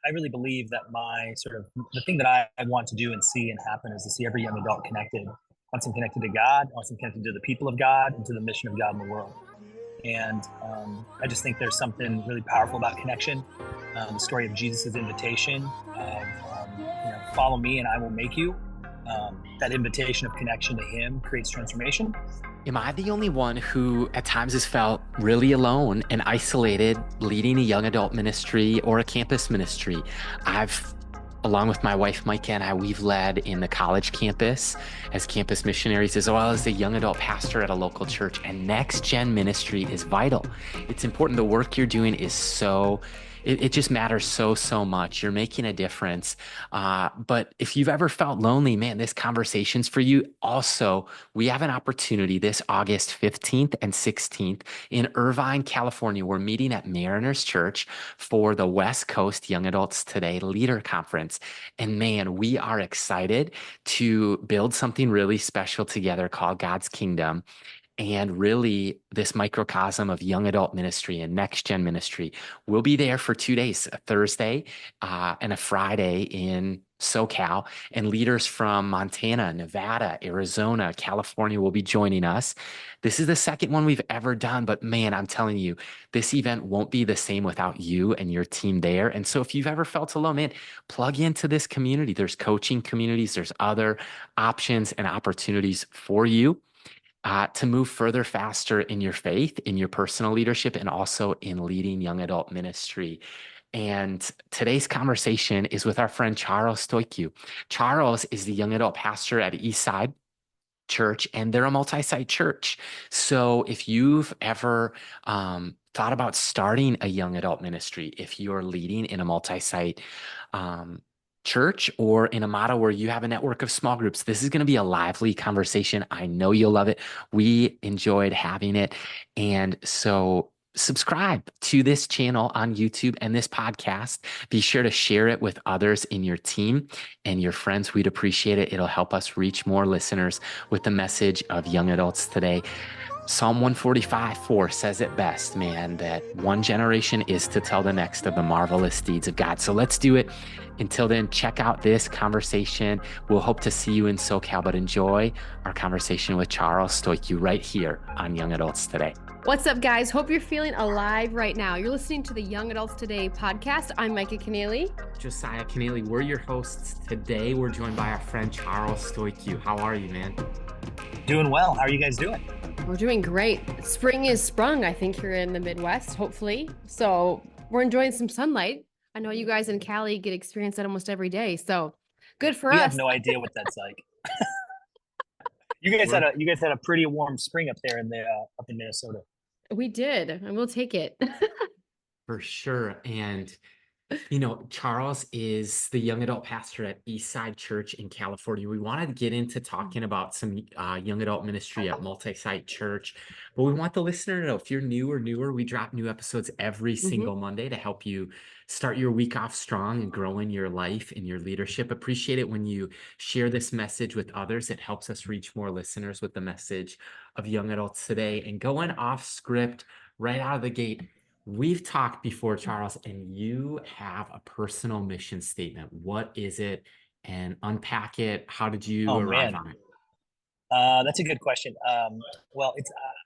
I really believe that my sort of the thing that I want to do and see and happen is to see every young adult connected. Wants them connected to God, wants them connected to the people of God, and to the mission of God in the world. And I just think there's something really powerful about connection. The story of Jesus' invitation of, follow me and I will make you. That invitation of connection to Him creates transformation. Am I the only one who at times has felt really alone and isolated leading a young adult ministry or a campus ministry? I've, along with my wife, Micah, and we've led in the college campus as campus missionaries, as well as a young adult pastor at a local church. And next gen ministry is vital. It's important. The work you're doing is it just matters so much. You're making a difference. But if you've ever felt lonely, man, this conversation's for you. Also, we have an opportunity this August 15th and 16th in Irvine, California. We're meeting at Mariners Church for the West Coast Young Adults Today Leader Conference. And man, we are excited to build something really special together called God's Kingdom. And really, this microcosm of young adult ministry and next gen ministry. We'll be there for 2 days, a Thursday and a Friday in SoCal. And leaders from Montana, Nevada, Arizona, California will be joining us. This is the second one we've ever done. But man, I'm telling you, this event won't be the same without you and your team there. And so if you've ever felt alone, man, plug into this community. There's coaching communities, there's other options and opportunities for you to move further faster in your faith, in your personal leadership, and also in leading young adult ministry. And today's conversation is with our friend Charles Stoicu. Charles is the young adult pastor at Eastside Church, and they're a multi-site church. So if you've ever thought about starting a young adult ministry, if you're leading in a multi-site church or in a model where you have a network of small groups, this is going to be a lively conversation. I know you'll love it. We enjoyed having it. And so subscribe to this channel on YouTube and this podcast. Be sure to share it with others in your team and your friends. We'd appreciate it. It'll help us reach more listeners with the message of young adults today. Psalm 145:4 says it best, man, that one generation is to tell the next of the marvelous deeds of God. So let's do it. Until then, check out this conversation. We'll hope to see you in SoCal, but enjoy our conversation with Charles Stoicu right here on Young Adults Today. What's up, guys? Hope you're feeling alive right now. You're listening to the Young Adults Today podcast. I'm Micah Keneally. Josiah Keneally. We're your hosts today. We're joined by our friend Charles Stoicu. How are you, man? Doing well. How are you guys doing? We're doing great. Spring is sprung, I think, here in the Midwest, hopefully. So we're enjoying some sunlight. I know you guys in Cali get experience that almost every day. So good for us. We have no idea what that's like. You guys had a pretty warm spring up there up in Minnesota. We did, and we'll take it. For sure. And Charles is the young adult pastor at Eastside Church in California. We wanted to get into talking about some young adult ministry at Multisite Church, but we want the listener to know if you're new or newer, we drop new episodes every single Monday to help you start your week off strong and grow in your life and your leadership. Appreciate it when you share this message with others. It helps us reach more listeners with the message of young adults today. And going off script right out of the gate, we've talked before, Charles, and you have a personal mission statement. What is it? And unpack it. How did you arrive on it? That's a good question. Well,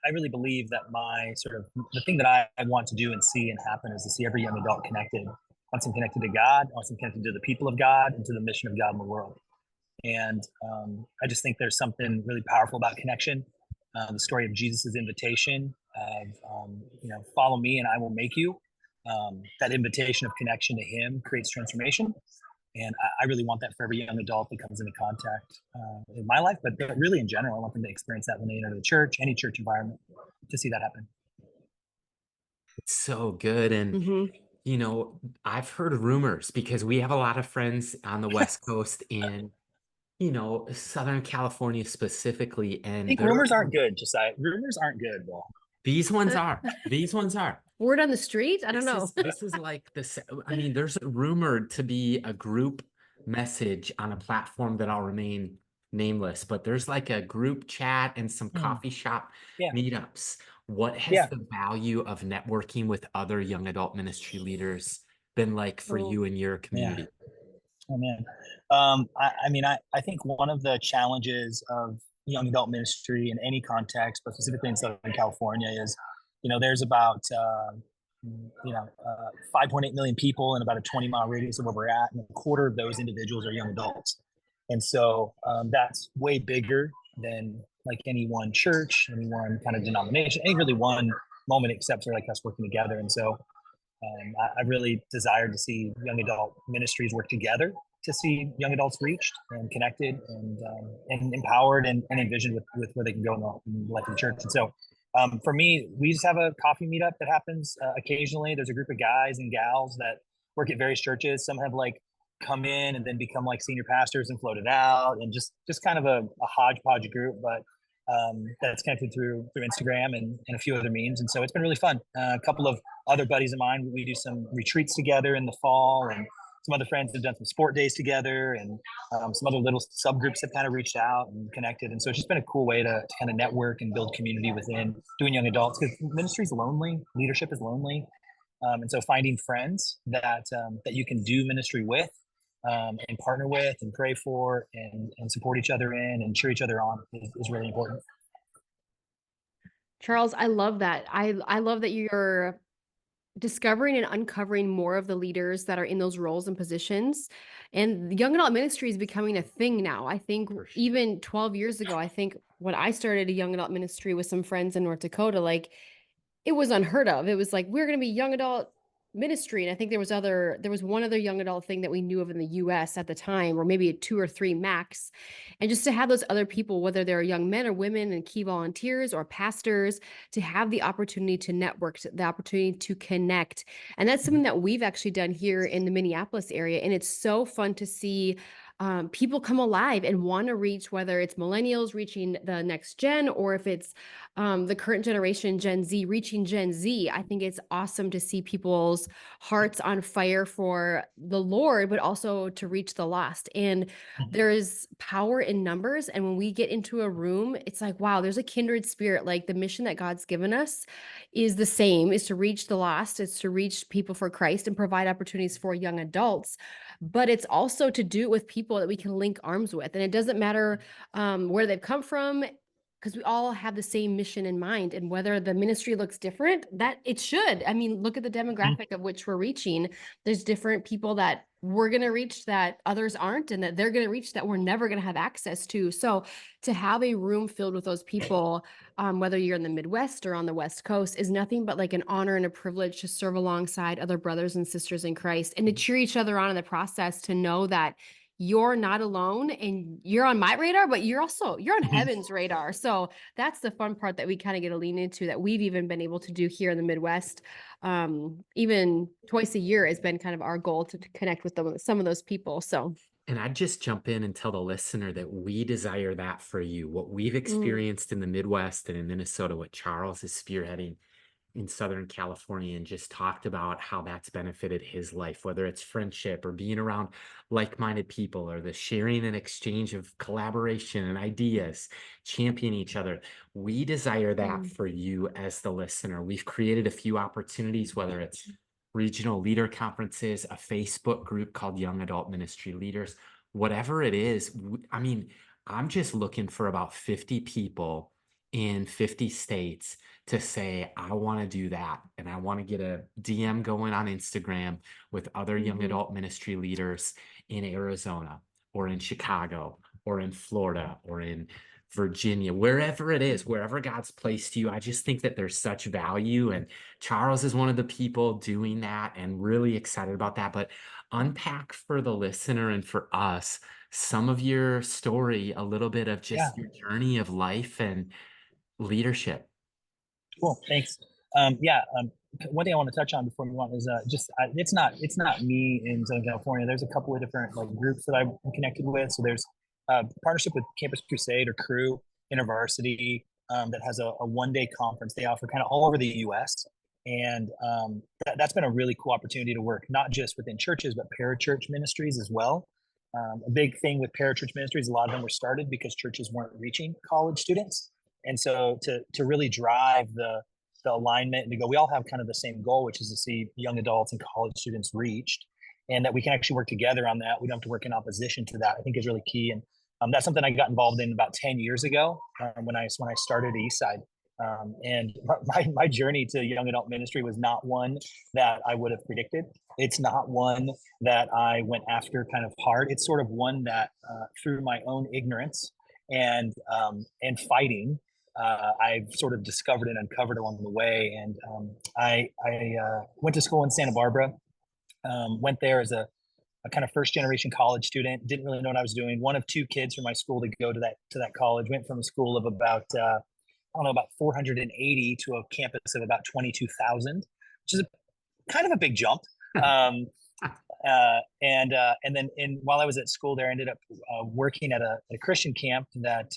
I really believe that the thing that I want to do and see and happen is to see every young adult connected. Wants them connected to God, wants them connected to the people of God, and to the mission of God in the world. And I just think there's something really powerful about connection. The story of Jesus' invitation of, follow me and I will make you. That invitation of connection to Him creates transformation. And I really want that for every young adult that comes into contact in my life, but really in general, I want them to experience that when they enter the church, any church environment, to see that happen. It's so good. And, I've heard rumors because we have a lot of friends on the West Coast in Southern California specifically. And I think rumors aren't good, Josiah. Rumors aren't good, though. These ones are. These ones are. Word on the street? I don't know. This is like this. I mean, there's rumored to be a group message on a platform that I'll remain nameless, but there's like a group chat and some coffee shop meetups. What has the value of networking with other young adult ministry leaders been like for Oh, you and your Yeah. community? Oh man. I mean, I think one of the challenges of young adult ministry in any context, but specifically in Southern California, is, there's about 5.8 million people in about a 20-mile radius of where we're at, and a quarter of those individuals are young adults. And so that's way bigger than like any one church, any one kind of denomination, any really one moment except for like us working together. And so I really desired to see young adult ministries work together to see young adults reached and connected and empowered and envisioned with where they can go in the life of the church. And so for me, we just have a coffee meetup that happens occasionally. There's a group of guys and gals that work at various churches. Some have like come in and then become like senior pastors and floated out, and just kind of a hodgepodge group, but that's connected through Instagram and a few other means. And so it's been really fun. A couple of other buddies of mine, we do some retreats together in the fall, and some other friends have done some sport days together, and some other little subgroups have kind of reached out and connected. And so it's just been a cool way to kind of network and build community within doing young adults, because ministry is lonely, leadership is lonely. And so finding friends that you can do ministry with, and partner with and pray for and support each other in and cheer each other on is really important. Charles, I love that. I love that you're discovering and uncovering more of the leaders that are in those roles and positions. And young adult ministry is becoming a thing now. I think even 12 years ago, I think when I started a young adult ministry with some friends in North Dakota, like it was unheard of. It was like, we're going to be young adult ministry. And I think there was one other young adult thing that we knew of in the US at the time, or maybe 2 or 3 max. And just to have those other people, whether they're young men or women and key volunteers or pastors, to have the opportunity to network, the opportunity to connect. And that's something that we've actually done here in the Minneapolis area. And it's so fun to see people come alive and want to reach, whether it's millennials reaching the next gen, or if it's the current generation, Gen Z, reaching Gen Z. I think it's awesome to see people's hearts on fire for the Lord, but also to reach the lost. And there is power in numbers. And when we get into a room, it's like, wow, there's a kindred spirit. Like the mission that God's given us is the same, is to reach the lost, it's to reach people for Christ and provide opportunities for young adults. But it's also to do it with people that we can link arms with. And it doesn't matter where they've come from, because we all have the same mission in mind. And whether the ministry looks different, that it should. I mean, look at the demographic of which we're reaching. There's different people that we're going to reach that others aren't, and that they're going to reach that we're never going to have access to. So to have a room filled with those people, whether you're in the Midwest or on the West Coast, is nothing but like an honor and a privilege to serve alongside other brothers and sisters in Christ, and to cheer each other on in the process, to know that you're not alone and you're on my radar, but you're on heaven's radar. So that's the fun part that we kind of get to lean into, that we've even been able to do here in the Midwest. Even twice a year has been kind of our goal, to connect with some of those people. So, And I'd just jump in and tell the listener that we desire that for you. What we've experienced in the Midwest and in Minnesota, what Charles is spearheading in Southern California, and just talked about how that's benefited his life, whether it's friendship or being around like-minded people, or the sharing and exchange of collaboration and ideas, champion each other. We desire that for you as the listener. We've created a few opportunities, whether it's regional leader conferences, a Facebook group called Young Adult Ministry Leaders, whatever it is. I mean, I'm just looking for about 50 people in 50 states to say, I want to do that. And I want to get a DM going on Instagram with other young adult ministry leaders in Arizona or in Chicago or in Florida or in Virginia, wherever it is, wherever God's placed you. I just think that there's such value. And Charles is one of the people doing that, and really excited about that. But unpack for the listener and for us some of your story, a little bit of just your journey of life and leadership. Cool, thanks. One thing I want to touch on before we move on is it's not me in Southern California. There's a couple of different like groups that I'm connected with. So there's a partnership with Campus Crusade or Crew InterVarsity that has a one-day conference they offer kind of all over the U.S. And that's been a really cool opportunity to work not just within churches but parachurch ministries as well. A big thing with parachurch ministries, a lot of them were started because churches weren't reaching college students. And so to really drive the the alignment, and to go, we all have kind of the same goal, which is to see young adults and college students reached, and that we can actually work together on that. We don't have to work in opposition to that, I think is really key. And that's something I got involved in about 10 years ago when I started at Eastside. And my journey to young adult ministry was not one that I would have predicted. It's not one that I went after kind of hard. It's sort of one that through my own ignorance and fighting, I've sort of discovered and uncovered along the way. And I went to school in Santa Barbara, went there as a kind of first generation college student, didn't really know what I was doing. One of two kids from my school to go to that college, went from a school of about, I don't know, about 480 to a campus of about 22,000, which is kind of a big jump. And then while I was at school there, I ended up working at a Christian camp that's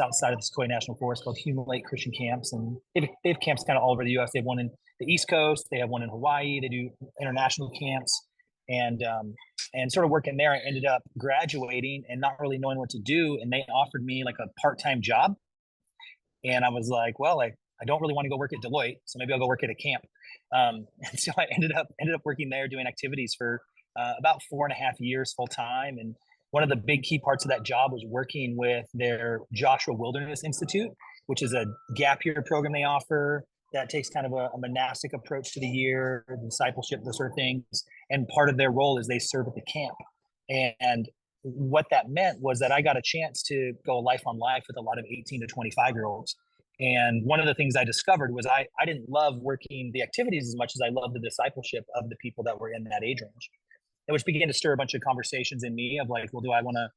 outside of the Sequoia National Forest called Human Lake Christian Camps. And they have camps kind of all over the U.S. They have one in the East Coast. They have one in Hawaii. They do international camps. And sort of working there, I ended up graduating and not really knowing what to do. And they offered me like a part-time job. And I was like, well, I don't really want to go work at Deloitte, so maybe I'll go work at a camp. And so I ended up working there doing activities for about 4.5 years full time. And one of the big key parts of that job was working with their Joshua Wilderness Institute, which is a gap year program they offer that takes kind of a monastic approach to the year, discipleship, those sort of things. And part of their role is they serve at the camp. And what that meant was that I got a chance to go life on life with a lot of 18 to 25-year-olds. And one of the things I discovered was I didn't love working the activities as much as I loved the discipleship of the people that were in that age range, which began to stir a bunch of conversations in me of like, well, do I want to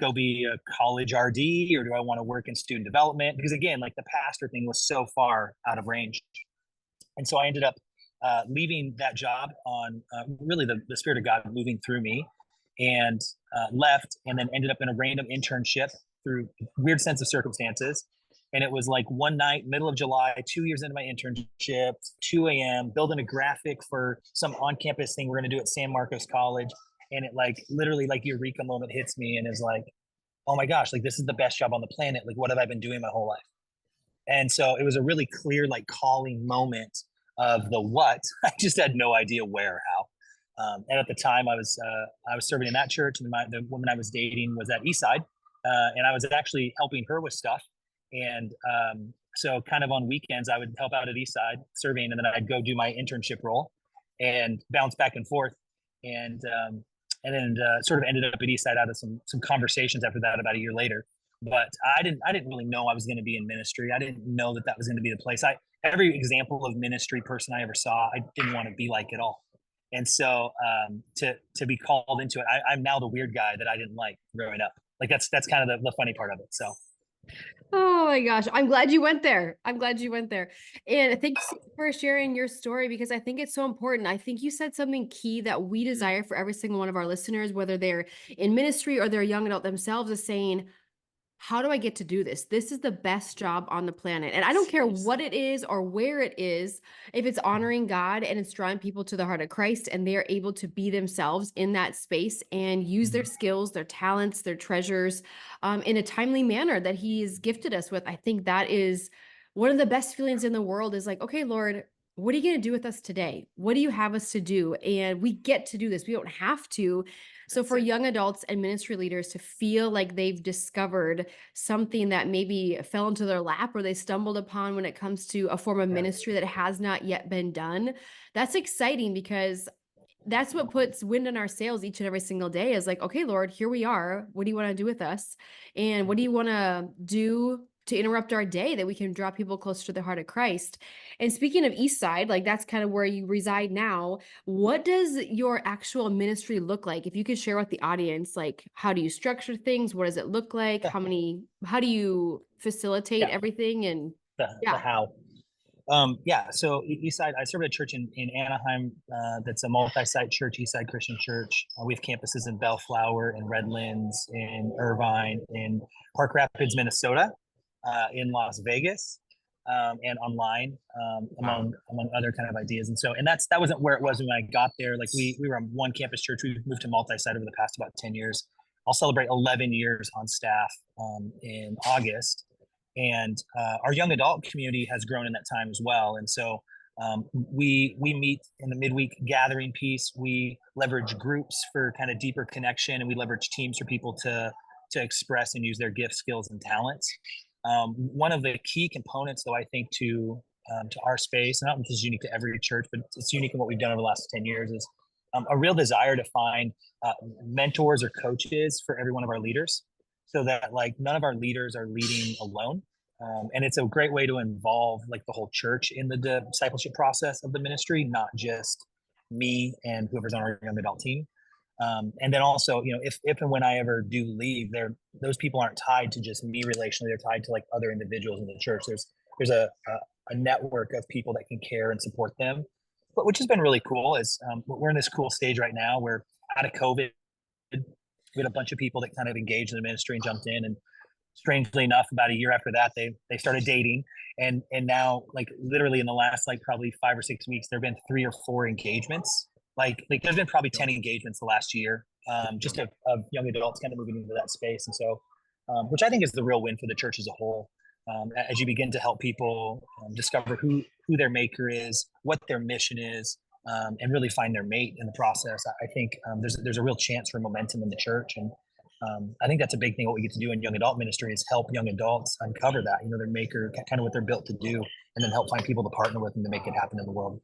go be a college RD or do I want to work in student development? Because again, like the pastor thing was so far out of range. And so I ended up leaving that job on really the Spirit of God moving through me, and left, and then ended up in a random internship through weird sense of circumstances. And it was like one night, middle of July, 2 years into my internship, 2 a.m., building a graphic for some on-campus thing we're going to do at San Marcos College. And it like literally like eureka moment hits me and is like, oh my gosh, like this is the best job on the planet. Like what have I been doing my whole life? And so it was a really clear like calling moment of the what. I just had no idea where or how. And at the time I was serving in that church, and the woman I was dating was at Eastside, and I was actually helping her with stuff. And so kind of on weekends, I would help out at Eastside serving, and then I'd go do my internship role and bounce back and forth. And then sort of ended up at Eastside out of some conversations after that about a year later. But I didn't really know I was going to be in ministry. I didn't know that was going to be the place. Every example of ministry person I ever saw, I didn't want to be like at all. And so to be called into it, I'm now the weird guy that I didn't like growing up. Like that's kind of the funny part of it. So. Oh my gosh. I'm glad you went there. And thanks for sharing your story, because I think it's so important. I think you said something key that we desire for every single one of our listeners, whether they're in ministry or they're a young adult themselves, is saying, how do I get to do this? This is the best job on the planet. And I don't care what it is or where it is, if it's honoring God and it's drawing people to the heart of Christ and they're able to be themselves in that space and use their skills, their talents, their treasures in a timely manner that He's gifted us with. I think that is one of the best feelings in the world, is like, okay, Lord, what are you going to do with us today? What do you have us to do? And we get to do this. We don't have to. So for young adults and ministry leaders to feel like they've discovered something that maybe fell into their lap or they stumbled upon when it comes to a form of ministry that has not yet been done, that's exciting, because that's what puts wind in our sails each and every single day, is like, okay, Lord, here we are. What do you want to do with us? And what do you want to do to interrupt our day that we can draw people closer to the heart of Christ? And speaking of Eastside, like that's kind of where you reside now. What does your actual ministry look like? If you could share with the audience, like, how do you structure things? What does it look like? How do you facilitate everything? And the how. So Eastside, I serve at a church in Anaheim that's a multi-site church, Eastside Christian Church. We have campuses in Bellflower, in Redlands, in Irvine, in Park Rapids, Minnesota, in Las Vegas, and online, among other kind of ideas. And that wasn't where it was when I got there. Like we were on one campus church. We've moved to multi-site over the past about 10 years. I'll celebrate 11 years on staff in August. And our young adult community has grown in that time as well. And so we meet in the midweek gathering piece. We leverage groups for kind of deeper connection, and we leverage teams for people to express and use their gifts, skills, and talents. One of the key components, though, I think to our space, and I don't think this is unique to every church, but it's unique in what we've done over the last 10 years, is a real desire to find mentors or coaches for every one of our leaders, so that like none of our leaders are leading alone. And it's a great way to involve like the whole church in the discipleship process of the ministry, not just me and whoever's on our young adult team. And then also, if and when I ever do leave, those people aren't tied to just me relationally; they're tied to like other individuals in the church. There's a network of people that can care and support them, but which has been really cool. Is we're in this cool stage right now where out of COVID, we had a bunch of people that kind of engaged in the ministry and jumped in, and strangely enough, about a year after that, they started dating, and now like literally in the last like probably 5 or 6 weeks, there have been 3 or 4 engagements. Like there's been probably 10 engagements the last year, just of young adults kind of moving into that space. And so, which I think is the real win for the church as a whole. As you begin to help people discover who their maker is, what their mission is, and really find their mate in the process. I think there's a real chance for momentum in the church, and I think that's a big thing. What we get to do in young adult ministry is help young adults uncover that, their maker, kind of what they're built to do, and then help find people to partner with them to make it happen in the world.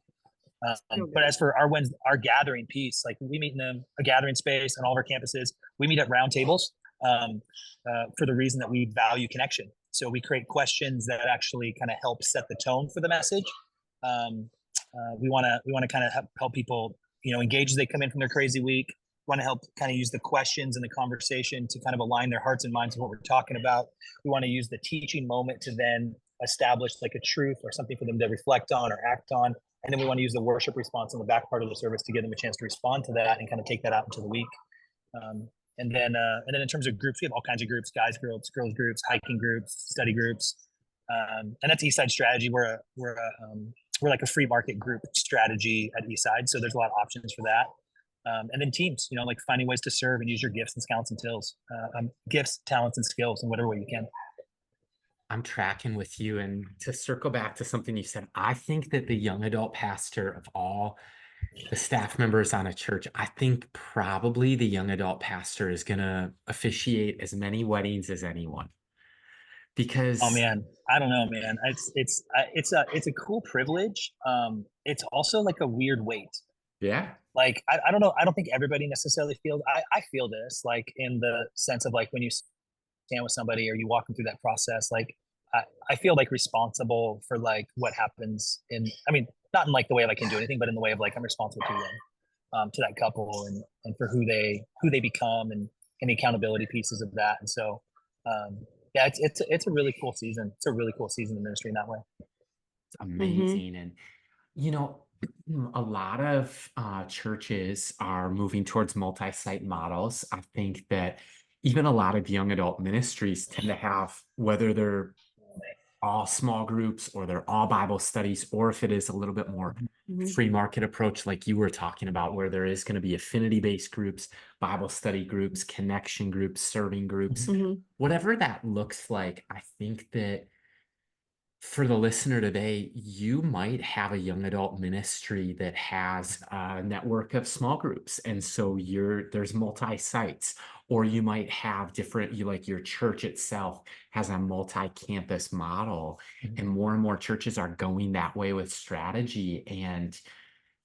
But as for our gathering piece, like we meet in a gathering space on all of our campuses. We meet at round tables for the reason that we value connection. So we create questions that actually kind of help set the tone for the message. We want to kind of help people, engage as they come in from their crazy week. We want to help kind of use the questions and the conversation to kind of align their hearts and minds with what we're talking about. We want to use the teaching moment to then establish like a truth or something for them to reflect on or act on. And then we want to use the worship response in the back part of the service to give them a chance to respond to that and kind of take that out into the week. And then in terms of groups, we have all kinds of groups: guys groups, girls groups, hiking groups, study groups. And that's Eastside Strategy. We're like a free market group strategy at Eastside, so there's a lot of options for that. And then teams, like finding ways to serve and use your gifts and talents and skills in whatever way you can. I'm tracking with you. And to circle back to something you said, I think that the young adult pastor of all the staff members on a church, I think probably the young adult pastor is going to officiate as many weddings as anyone. Because oh man, I don't know, man. It's a cool privilege. It's also like a weird weight. Yeah. Like I don't know. I don't think everybody necessarily feels. I feel this, like in the sense of like when you stand with somebody or you walk them through that process, like I feel like responsible for like what happens not in like the way of I can do anything, but in the way of like I'm responsible to them, to that couple and for who they become and the accountability pieces of that. And so, yeah, it's a really cool season. It's a really cool season in ministry in that way. It's amazing. Mm-hmm. And, a lot of churches are moving towards multi-site models. I think that even a lot of young adult ministries tend to have, whether they're all small groups or they're all Bible studies, or if it is a little bit more free market approach like you were talking about, where there is going to be affinity-based groups, Bible study groups, connection groups, serving groups, whatever that looks like. I think that for the listener today, you might have a young adult ministry that has a network of small groups. And so there's multi-sites, or you might have your church itself has a multi-campus model, and more churches are going that way with strategy. And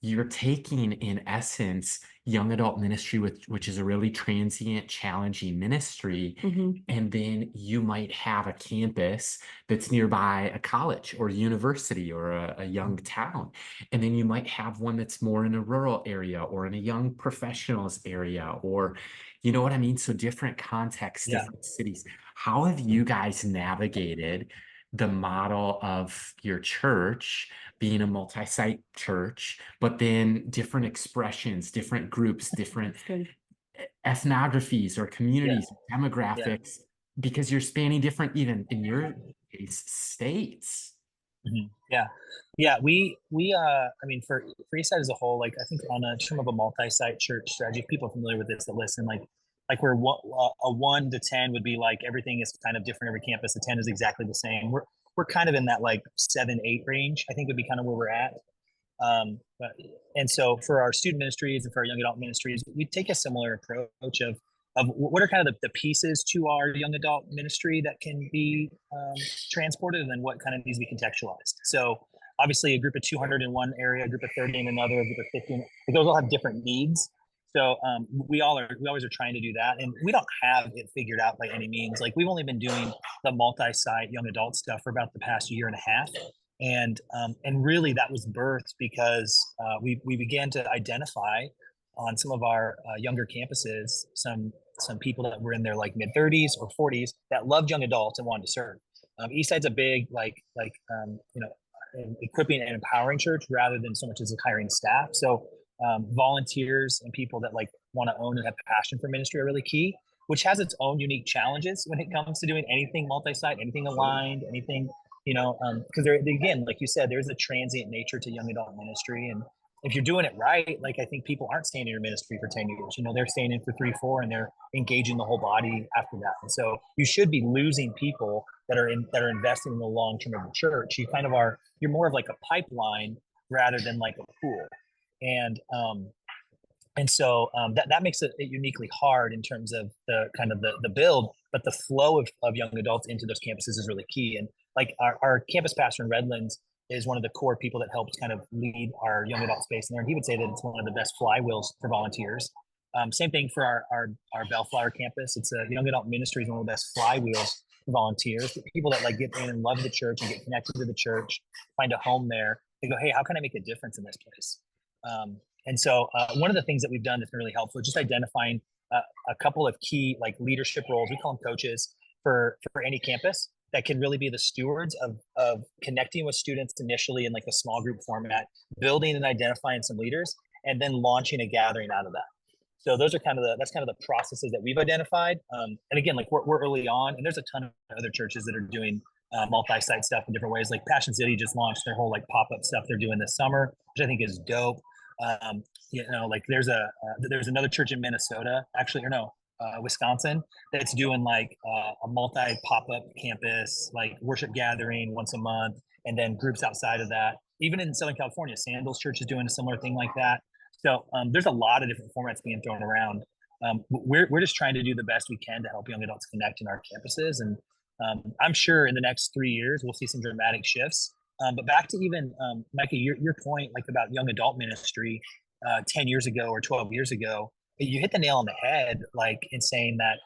you're taking, in essence, young adult ministry, which is a really transient, challenging ministry, and then you might have a campus that's nearby a college or university or a young town, and then you might have one that's more in a rural area or in a young professionals area, or you know what I mean? So different contexts, different cities. How have you guys navigated the model of your church being a multi-site church, but then different expressions, different groups, different ethnographies or communities, demographics, because you're spanning different, even in your case, states? Yeah. We for Eastside as a whole, like I think on a term of a multi-site church strategy, if people are familiar with this that listen, like like where a 1 to 10 would be like everything is kind of different every campus. A 10 is exactly the same. We're kind of in that like 7, 8 range, I think would be kind of where we're at. But, and so for our student ministries and for our young adult ministries, we take a similar approach of what are kind of the pieces to our young adult ministry that can be transported, and then what kind of needs to be contextualized. So obviously a group of 200 in one area, a group of 30 in another, a group of 50, those all have different needs. So we always are trying to do that, and we don't have it figured out by any means. Like we've only been doing the multi-site young adult stuff for about the past year and a half, and really that was birthed because we began to identify on some of our younger campuses some people that were in their like mid 30s or 40s that loved young adults and wanted to serve. Eastside's a big equipping and empowering church rather than so much as hiring staff. So volunteers and people that like want to own and have passion for ministry are really key, which has its own unique challenges when it comes to doing anything multi-site, anything aligned, anything, because again, like you said, there's a transient nature to young adult ministry. And if you're doing it right, like I think people aren't staying in your ministry for 10 years, they're staying in for 3, 4, and they're engaging the whole body after that. And so you should be losing people that are investing in the long-term of the church. You're more of like a pipeline rather than like a pool. And so that makes it uniquely hard in terms of the kind of the build, but the flow of young adults into those campuses is really key. And like our campus pastor in Redlands is one of the core people that helps kind of lead our young adult space in there. And he would say that it's one of the best flywheels for volunteers. Same thing for our Bellflower campus. It's a young adult ministry is one of the best flywheels for volunteers. People that like get in and love the church and get connected to the church, find a home there. They go, hey, how can I make a difference in this place? And so one of the things that we've done that's been really helpful is just identifying a couple of key like leadership roles. We call them coaches for any campus that can really be the stewards of connecting with students initially in like a small group format, building and identifying some leaders, and then launching a gathering out of that. So those are that's kind of the processes that we've identified. And again, like we're early on, and there's a ton of other churches that are doing multi-site stuff in different ways. Like Passion City just launched their whole like pop-up stuff they're doing this summer, which I think is dope. Like there's another church in Minnesota, actually, or no, Wisconsin, that's doing like a multi pop-up campus, like worship gathering once a month, and then groups outside of that. Even in Southern California, Sandals Church is doing a similar thing like that. So there's a lot of different formats being thrown around. We're just trying to do the best we can to help young adults connect in our campuses, and I'm sure in the next 3 years we'll see some dramatic shifts. But back to even Micah, your point, like about young adult ministry 10 years ago or 12 years ago, you hit the nail on the head, like in saying that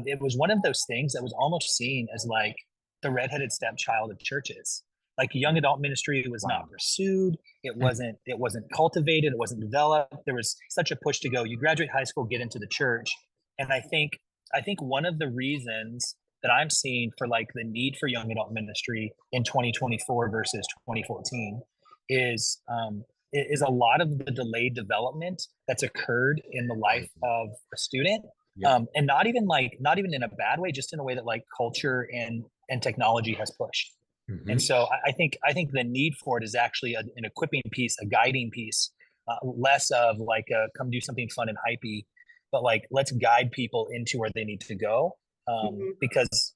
it was one of those things that was almost seen as like the redheaded stepchild of churches. Like young adult ministry was not pursued. It wasn't cultivated. It wasn't developed. There was such a push to go, you graduate high school, get into the church. And I think one of the reasons that I'm seeing for like the need for young adult ministry in 2024 versus 2014 is a lot of the delayed development that's occurred in the life of a student. And not even in a bad way, just in a way that like culture and technology has pushed. Mm-hmm. And so I think the need for it is actually an equipping piece, a guiding piece, less of like come do something fun and hypey, but like let's guide people into where they need to go. Because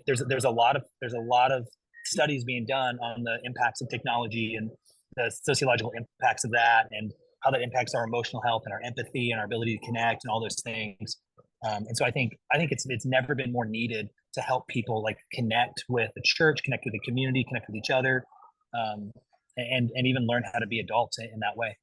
there's a lot of studies being done on the impacts of technology and the sociological impacts of that, and how that impacts our emotional health and our empathy and our ability to connect and all those things. And so I think it's never been more needed to help people like connect with the church, connect with the community, connect with each other, and even learn how to be adults in that way.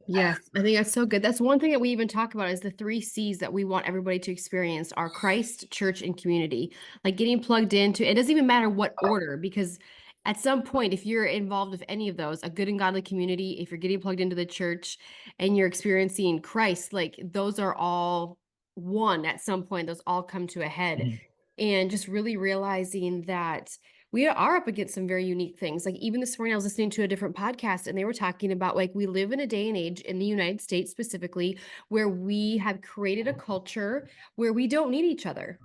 Yes, I think that's so good. That's one thing that we even talk about is the 3 C's that we want everybody to experience are Christ, church, and community. Like getting plugged into, it doesn't even matter what order, because at some point, if you're involved with any of those, a good and godly community, if you're getting plugged into the church and you're experiencing Christ, like those are all one at some point, those all come to a head. Mm-hmm. And just really realizing that we are up against some very unique things. Like even this morning, I was listening to a different podcast and they were talking about like, we live in a day and age in the United States specifically, where we have created a culture where we don't need each other.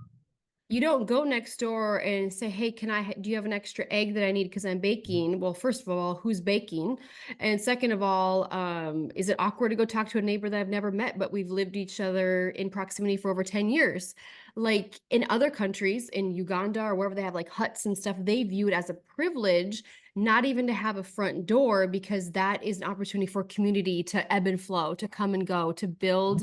You don't go next door and say, "Hey, do you have an extra egg that I need because I'm baking?" Well, first of all, who's baking? And second of all, is it awkward to go talk to a neighbor that I've never met, but we've lived each other in proximity for over 10 years? Like in other countries, in Uganda or wherever they have like huts and stuff, they view it as a privilege, not even to have a front door, because that is an opportunity for community to ebb and flow, to come and go, to build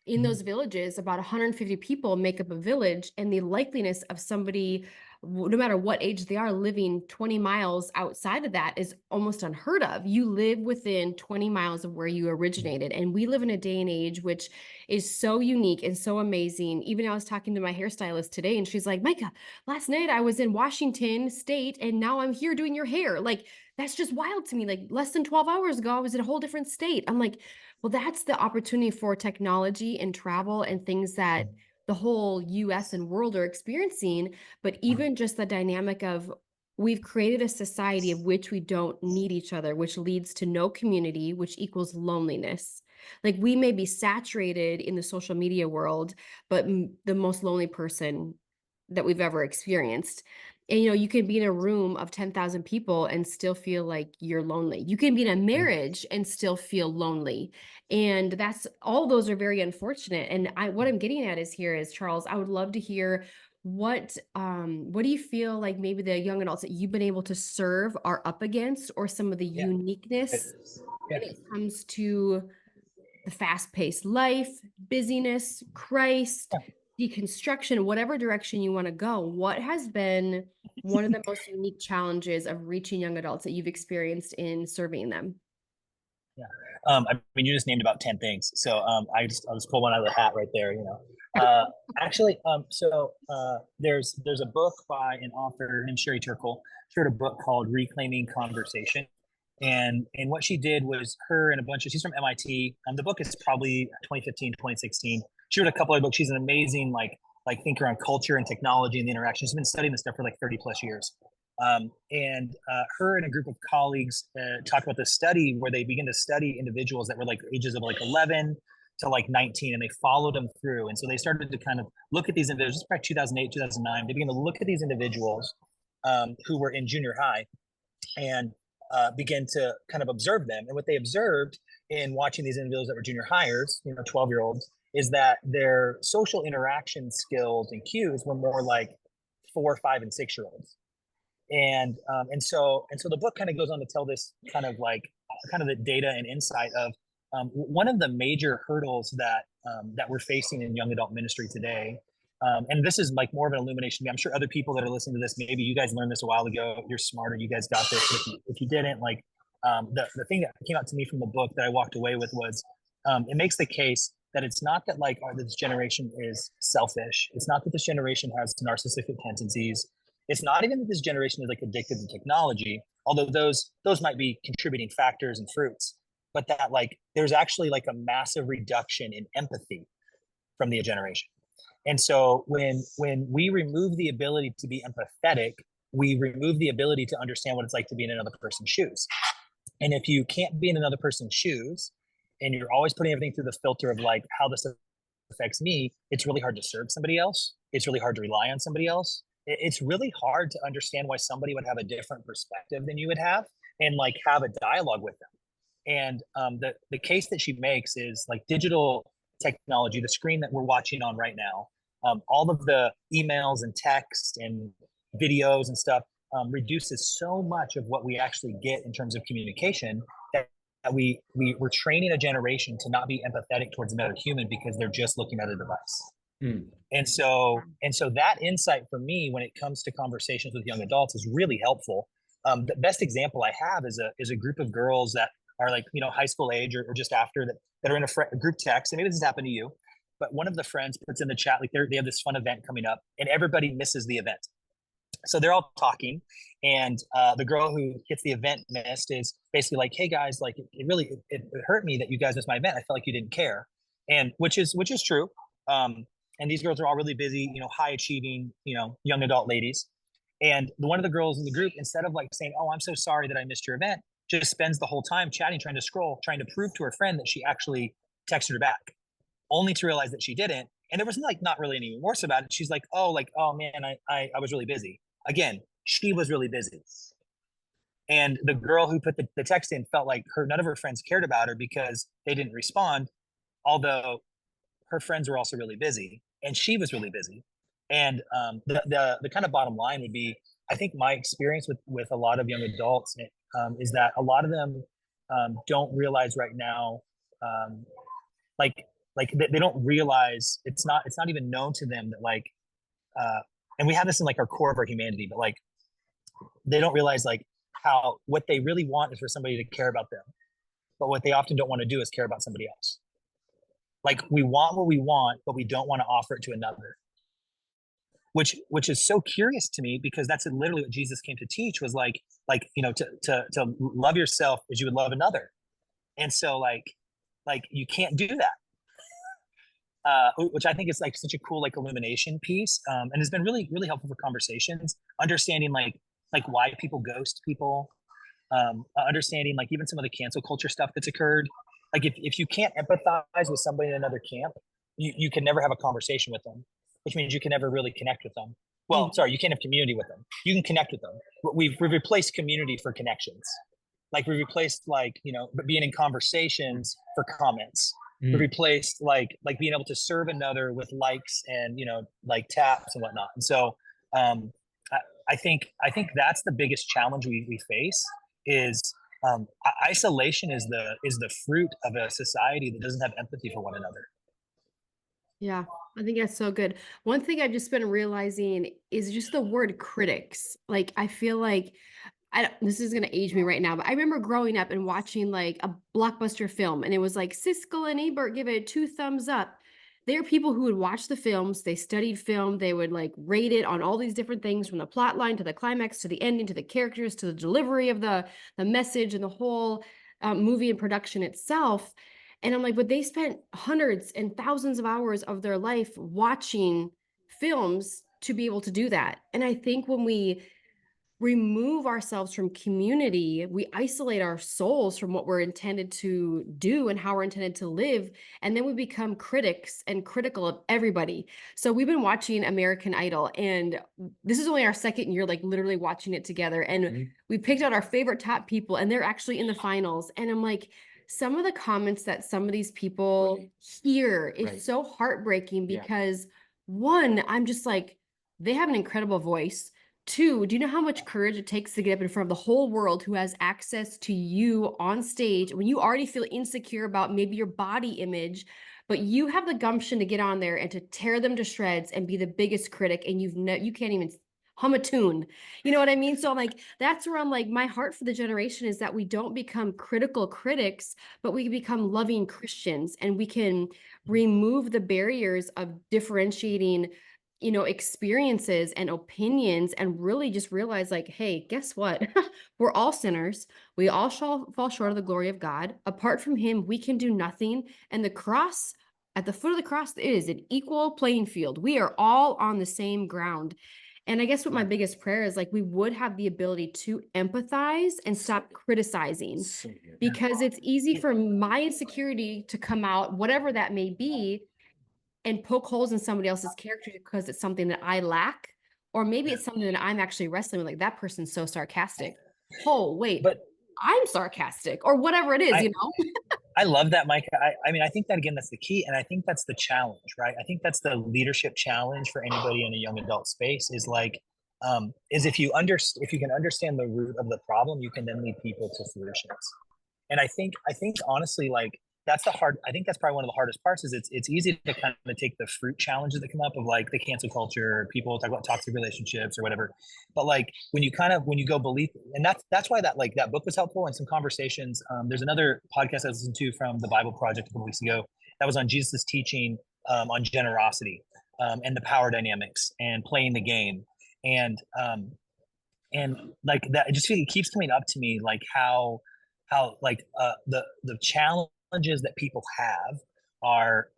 in those villages. About 150 people make up a village, and the likeliness of somebody, no matter what age they are, living 20 miles outside of that is almost unheard of. You live within 20 miles of where you originated, and we live in a day and age which is so unique and so amazing. Even I was talking to my hairstylist today, and she's like, "Micah, last night I was in Washington State, and now I'm here doing your hair." Like, that's just wild to me. Like, less than 12 hours ago I was in a whole different state. I'm like, well, that's the opportunity for technology and travel and things that the whole US and world are experiencing. But even just the dynamic of, we've created a society of which we don't need each other, which leads to no community, which equals loneliness. Like, we may be saturated in the social media world, but the most lonely person that we've ever experienced. And you can be in a room of 10,000 people and still feel like you're lonely. You can be in a marriage and still feel lonely. And that's, all those are very unfortunate. And what I'm getting at is Charles, I would love to hear what do you feel like maybe the young adults that you've been able to serve are up against, or some of the Yeah. uniqueness Yeah. when it comes to the fast-paced life, busyness, Christ, deconstruction, whatever direction you want to go. What has been one of the most unique challenges of reaching young adults that you've experienced in serving them? Yeah. I mean, you just named about 10 things. So I'll just pull one out of the hat right there, you know. Actually, there's a book by an author named Sherry Turkle. She wrote a book called Reclaiming Conversation. And what she did was, her and a bunch of, she's from MIT. The book is probably 2015, 2016. She wrote a couple of books. She's an amazing like thinker on culture and technology and the interaction. She's been studying this stuff for like 30 plus years. Her and a group of colleagues talked about this study where they began to study individuals that were like ages of like 11 to like 19, and they followed them through. And so they started to kind of look at these individuals, back 2008, 2009. They began to look at these individuals who were in junior high, and begin to kind of observe them. And what they observed in watching these individuals that were junior hires, 12-year-olds, is that their social interaction skills and cues were more like 4, 5, and 6-year-olds. And so the book kind of goes on to tell this kind of the data and insight of one of the major hurdles that we're facing in young adult ministry today. And this is like more of an illumination to me. I'm sure other people that are listening to this, maybe you guys learned this a while ago. You're smarter. You guys got this. If you didn't, the thing that came out to me from the book that I walked away with was, it makes the case that it's not that this generation is selfish. It's not that this generation has narcissistic tendencies. It's not even that this generation is like addicted to technology, although those might be contributing factors and fruits, but that there's actually like a massive reduction in empathy from the generation. And so when we remove the ability to be empathetic, we remove the ability to understand what it's like to be in another person's shoes. And if you can't be in another person's shoes, and you're always putting everything through the filter of like how this affects me, it's really hard to serve somebody else. It's really hard to rely on somebody else. It's really hard to understand why somebody would have a different perspective than you would have, and like have a dialogue with them. And the case that she makes is like digital technology, the screen that we're watching on right now, all of the emails and text and videos and stuff reduces so much of what we actually get in terms of communication, that we're training a generation to not be empathetic towards another human because they're just looking at a device. And so that insight for me, when it comes to conversations with young adults, is really helpful. The best example I have is a group of girls that are like, high school age or just after, that are in a group text. And maybe this has happened to you, but one of the friends puts in the chat, like they have this fun event coming up, and everybody misses the event. So they're all talking, and the girl who gets the event missed is basically like, "Hey guys, like it really hurt me that you guys missed my event. I felt like you didn't care," and which is true. And these girls are all really busy, high achieving, young adult ladies. And one of the girls in the group, instead of like saying, "Oh, I'm so sorry that I missed your event," just spends the whole time chatting, trying to scroll, trying to prove to her friend that she actually texted her back, only to realize that she didn't. And there was like not really any remorse about it. She's like, oh man, I was really busy. Again, she was really busy. And the girl who put the text in felt like none of her friends cared about her because they didn't respond, although her friends were also really busy and she was really busy. And the kind of bottom line would be, I think my experience with a lot of young adults is that a lot of them don't realize right now, like they don't realize it's not even known to them that like, and we have this in like our core of our humanity, but like they don't realize like how what they really want is for somebody to care about them, but what they often don't want to do is care about somebody else. Like we want what we want, but we don't want to offer it to another. Which is so curious to me, because that's literally what Jesus came to teach, was like to love yourself as you would love another. And so like you can't do that. Which I think is like such a cool like illumination piece, and it's been really really helpful for conversations, understanding like why people ghost people, understanding like even some of the cancel culture stuff that's occurred. Like if you can't empathize with somebody in another camp, you can never have a conversation with them, which means you can never really connect with them. Well, sorry, you can't have community with them. You can connect with them. We've replaced community for connections. Like we replaced being in conversations for comments. We replaced like being able to serve another with likes and like taps and whatnot. And so I think that's the biggest challenge we face is isolation is the fruit of a society that doesn't have empathy for one another. Yeah, I think that's so good. One thing I've just been realizing is just the word critics. Like, I feel like this is going to age me right now, but I remember growing up and watching like a blockbuster film, and it was like Siskel and Ebert give it 2 thumbs up. There are people who would watch the films, they studied film, they would like rate it on all these different things, from the plot line to the climax to the ending to the characters to the delivery of the message and the whole movie and production itself. And I'm like, but they spent hundreds and thousands of hours of their life watching films to be able to do that. And I think when we remove ourselves from community, we isolate our souls from what we're intended to do and how we're intended to live. And then we become critics and critical of everybody. So we've been watching American Idol, and this is only our second year, like literally watching it together. And we picked out our favorite top people, and they're actually in the finals. And I'm like, some of the comments that some of these people hear is so heartbreaking, because one, I'm just like, they have an incredible voice. 2, do you know how much courage it takes to get up in front of the whole world who has access to you on stage when you already feel insecure about maybe your body image, but you have the gumption to get on there and to tear them to shreds and be the biggest critic, and you can't even hum a tune. You know what I mean? So I'm like, that's where I'm like, my heart for the generation is that we don't become critical critics, but we become loving Christians, and we can remove the barriers of differentiating experiences and opinions, and really just realize like, hey, guess what? We're all sinners. We all shall fall short of the glory of God. Apart from him, we can do nothing. And the cross, at the foot of the cross, it is an equal playing field. We are all on the same ground. And I guess what my biggest prayer is, like, we would have the ability to empathize and stop criticizing, because it's easy for my insecurity to come out, whatever that may be, and poke holes in somebody else's character because it's something that I lack, or maybe it's something that I'm actually wrestling with. Like, that person's so sarcastic. Oh, wait, but I'm sarcastic, or whatever it is, I love that, Mike. I mean, I think that, again, that's the key. And I think that's the challenge, right? I think that's the leadership challenge for anybody in a young adult space, is like, is if you can understand the root of the problem, you can then lead people to solutions. And I think honestly, like, I think that's probably one of the hardest parts, is it's easy to kind of take the fruit challenges that come up of like the cancel culture, people talk about toxic relationships or whatever. But like when you go believe, and that's why that book was helpful, and some conversations. There's another podcast I listened to from the Bible Project a couple weeks ago that was on Jesus' teaching on generosity and the power dynamics and playing the game. And like that, it keeps coming up to me, like how like the challenges that people have are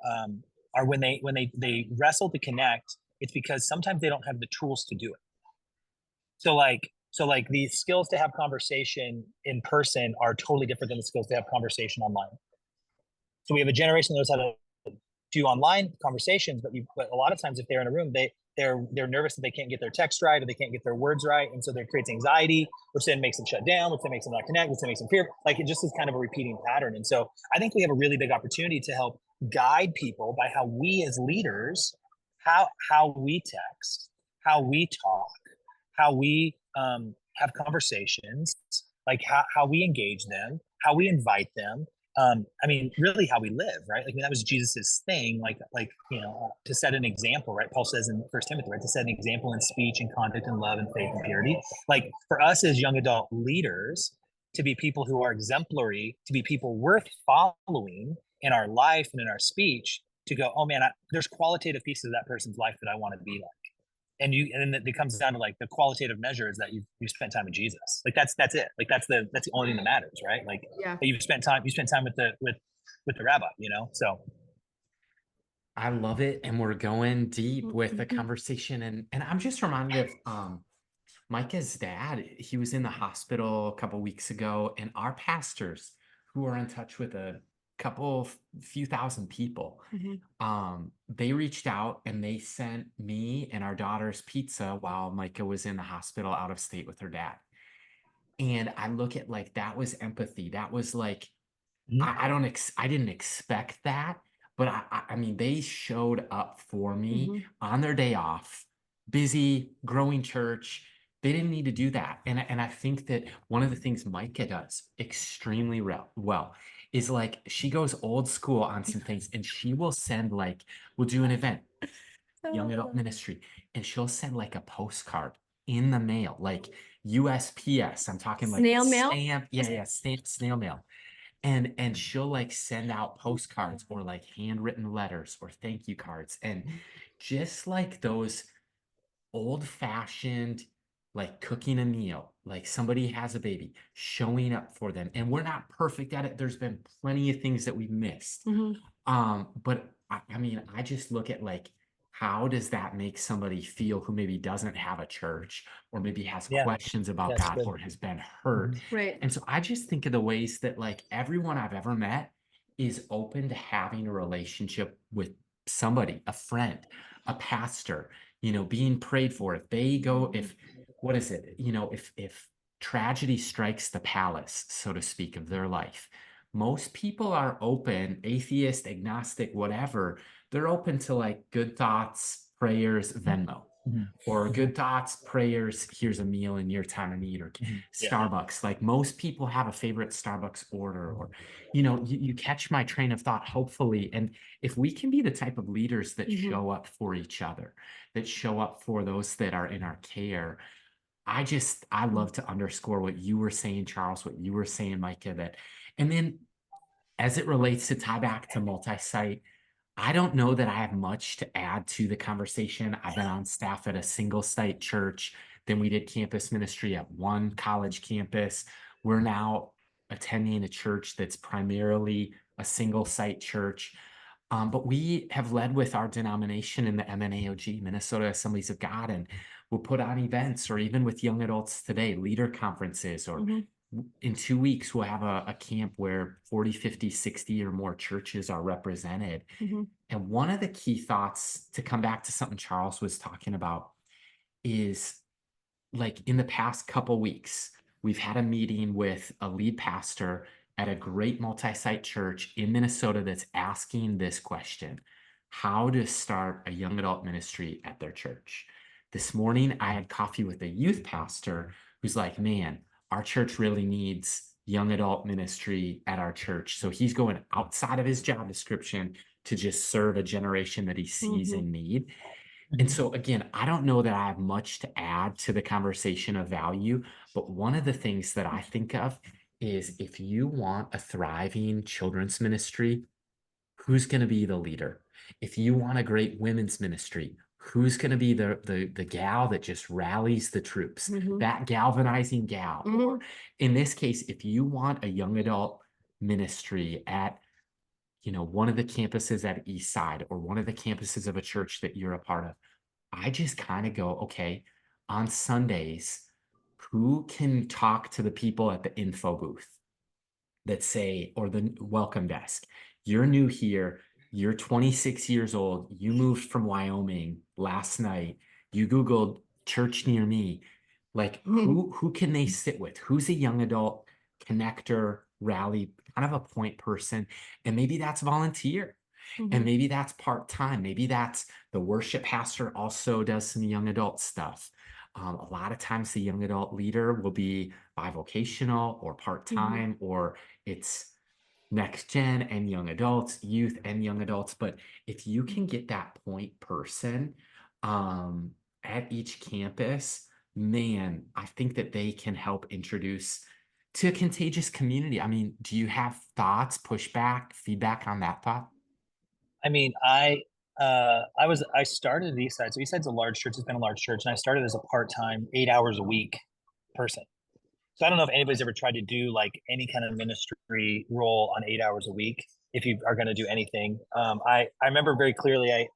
when they wrestle to connect. It's because sometimes they don't have the tools to do it. So like the skills to have conversation in person are totally different than the skills to have conversation online. So we have a generation that knows how to do online conversations, but a lot of times if they're in a room, they're nervous that they can't get their text right or they can't get their words right, and so that creates anxiety, which then makes them shut down, which then makes them not connect, which then makes them fear. Like it just is kind of a repeating pattern. And so I think we have a really big opportunity to help guide people by how we as leaders, how we text, how we talk, how we have conversations, like how we engage them, how we invite them. I mean, really how we live, right? Like, I mean, that was Jesus's thing, to set an example, right? Paul says in First Timothy, right, to set an example in speech and conduct and love and faith and purity. Like for us as young adult leaders, to be people who are exemplary, to be people worth following in our life and in our speech, to go, oh man, there's qualitative pieces of that person's life that I want to be like. And then it comes down to like the qualitative measure is that you spent time with Jesus. Like that's it. Like that's the only thing that matters, right? Like that you've spent time with the rabbi, So I love it. And we're going deep with the conversation. And I'm just reminded of Micah's dad. He was in the hospital a couple weeks ago, and our pastors who are in touch with a few thousand people, they reached out and they sent me and our daughter's pizza while Micah was in the hospital out of state with her dad. And I look at like, that was empathy. That was like, I didn't expect that, but I mean, they showed up for me on their day off, busy, growing church. They didn't need to do that. And I think that one of the things Micah does extremely well is like, she goes old school on some things, and she will send like, we'll do an event, young adult ministry, and she'll send like a postcard in the mail, like USPS. I'm talking like snail mail. Snail mail. And she'll like send out postcards or like handwritten letters or thank you cards. And just like those old fashioned, like cooking a meal, like somebody has a baby, showing up for them. And we're not perfect at it. There's been plenty of things that we've missed. But I mean, I just look at like, how does that make somebody feel who maybe doesn't have a church or maybe has questions about God or has been hurt? Right. And so I just think of the ways that like everyone I've ever met is open to having a relationship with somebody, a friend, a pastor, being prayed for. If they go, what is it? If tragedy strikes the palace, so to speak, of their life, most people are open, atheist, agnostic, whatever. They're open to like good thoughts, prayers, Venmo, or good thoughts, prayers, here's a meal in your time of need, or Starbucks. Like most people have a favorite Starbucks order, or, you catch my train of thought, hopefully. And if we can be the type of leaders that show up for each other, that show up for those that are in our care, I love to underscore what you were saying, Charles, what you were saying, Micah, and then as it relates to tie back to multi-site, I don't know that I have much to add to the conversation. I've been on staff at a single site church. Then we did campus ministry at one college campus. We're now attending a church that's primarily a single site church. But we have led with our denomination in the MNAOG, Minnesota Assemblies of God, and we'll put on events, or even with young adults today, leader conferences, or in 2 weeks, we'll have a camp where 40, 50, 60 or more churches are represented. And one of the key thoughts, to come back to something Charles was talking about, is like in the past couple weeks, we've had a meeting with a lead pastor at a great multi-site church in Minnesota that's asking this question: how to start a young adult ministry at their church. This morning, I had coffee with a youth pastor who's like, man, our church really needs young adult ministry at our church. So he's going outside of his job description to just serve a generation that he sees in need. And so again, I don't know that I have much to add to the conversation of value, but one of the things that I think of is, if you want a thriving children's ministry, who's going to be the leader? If you want a great women's ministry, who's going to be the gal that just rallies the troops, that galvanizing gal? Or in this case, if you want a young adult ministry at, one of the campuses at East Side, or one of the campuses of a church that you're a part of, I just kind of go, okay, on Sundays, who can talk to the people at the info booth that say, or the welcome desk, you're new here, You're 26 years old. You moved from Wyoming last night. You Googled church near me. Like who can they sit with? Who's a young adult connector, rally, kind of a point person? And maybe that's volunteer. And maybe that's part-time. Maybe that's the worship pastor also does some young adult stuff. A lot of times the young adult leader will be bivocational or part-time, or it's next gen and young adults, youth and young adults. But if you can get that point person at each campus, man, I think that they can help introduce to a contagious community. I mean, do you have thoughts, pushback, feedback on that thought? I mean, I started at Eastside. So Eastside's a large church. It's been a large church, and I started as a part-time, 8 hours a week person. So I don't know if anybody's ever tried to do like any kind of ministry role on 8 hours a week. If you are going to do anything, I remember very clearly. I